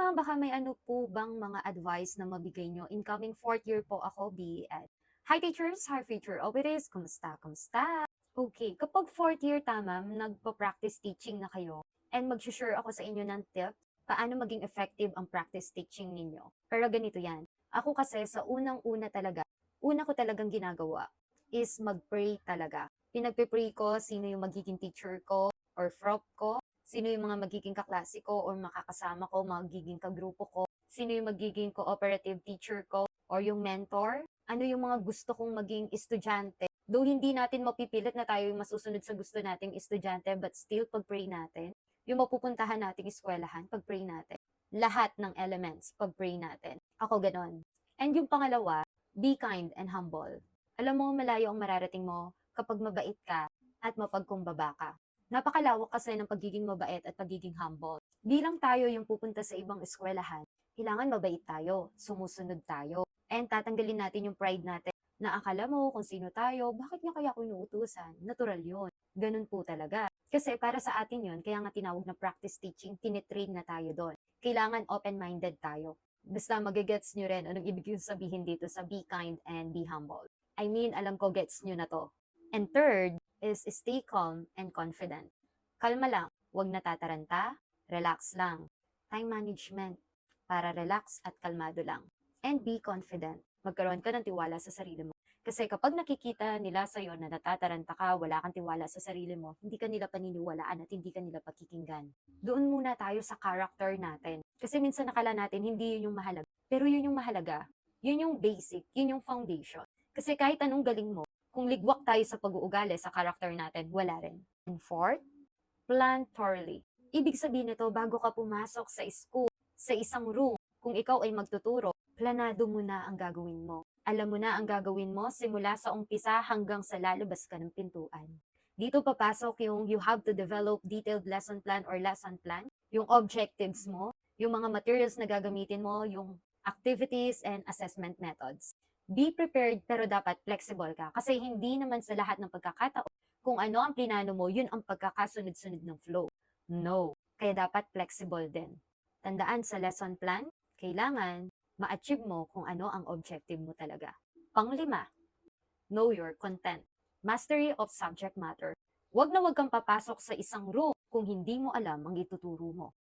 ma'am, baka may ano po bang mga advice na mabigay niyo? Incoming fourth year po ako, BE Ed. Hi teachers, hi future OPTs, kumusta, kumusta? Okay, kapag fourth year ma'am, nagpa-practice teaching na kayo, and mag-share ako sa inyo ng tips, paano maging effective ang practice teaching ninyo. Pero ganito yan, ako kasi sa unang-una talaga, una ko talagang ginagawa is mag-pray talaga. Pinagpe-pray ko sino yung magiging teacher ko or prop ko, sino yung mga magiging kaklase ko or makakasama ko, magiging kagrupo ko, sino yung magiging cooperative teacher ko or yung mentor, ano yung mga gusto kong maging estudyante. Though hindi natin mapipilit na tayo yung masusunod sa gusto nating estudyante, but still pag-pray natin, yung mapupuntahan nating eskwelahan, pag-pray natin. Lahat ng elements, pag-pray natin. Ako ganon. And yung pangalawa, be kind and humble. Alam mo, malayo ang mararating mo kapag mabait ka at mapagkumbaba ka. Napakalawak kasi ng pagiging mabait at pagiging humble. Bilang tayo yung pupunta sa ibang eskwelahan, kailangan mabait tayo, sumusunod tayo, and tatanggalin natin yung pride natin na akala mo kung sino tayo, bakit niya kaya ako inuutusan? Natural yun. Ganun po talaga. Kasi para sa atin yun, kaya nga tinawag na practice teaching, tinitrain na tayo doon. Kailangan open-minded tayo. Basta magigets nyo rin anong ibig sabihin dito sa be kind and be humble. I mean, alam ko gets nyo na to. And third is stay calm and confident. Kalma lang, huwag natataranta, relax lang. Time management, para relax at kalmado lang. And be confident. Magkaroon ka ng tiwala sa sarili mo. Kasi kapag nakikita nila sa'yo na natataranta ka, wala kang tiwala sa sarili mo, hindi ka nila paniniwalaan at hindi ka nila pakikinggan. Doon muna tayo sa character natin. Kasi minsan nakala natin hindi yun yung mahalaga. Pero yun yung mahalaga. Yun yung basic, yun yung foundation. Kasi kahit anong galing mo, kung ligwak tayo sa pag-uugali sa character natin, wala rin. And fourth, plan thoroughly. Ibig sabihin nito, bago ka pumasok sa school, sa isang room, kung ikaw ay magtuturo, planado mo na ang gagawin mo. Alam mo na ang gagawin mo simula sa umpisa hanggang sa lalabas ka ng pintuan. Dito papasok yung you have to develop detailed lesson plan or lesson plan, yung objectives mo, yung mga materials na gagamitin mo, yung activities and assessment methods. Be prepared pero dapat flexible ka kasi hindi naman sa lahat ng pagkakataon kung ano ang plinano mo, yun ang pagkakasunod-sunod ng flow. No. Kaya dapat flexible din. Tandaan sa lesson plan, kailangan ma-achieve mo kung ano ang objective mo talaga. Panglima, know your content. Mastery of subject matter. Huwag na huwag kang papasok sa isang room kung hindi mo alam ang ituturo mo.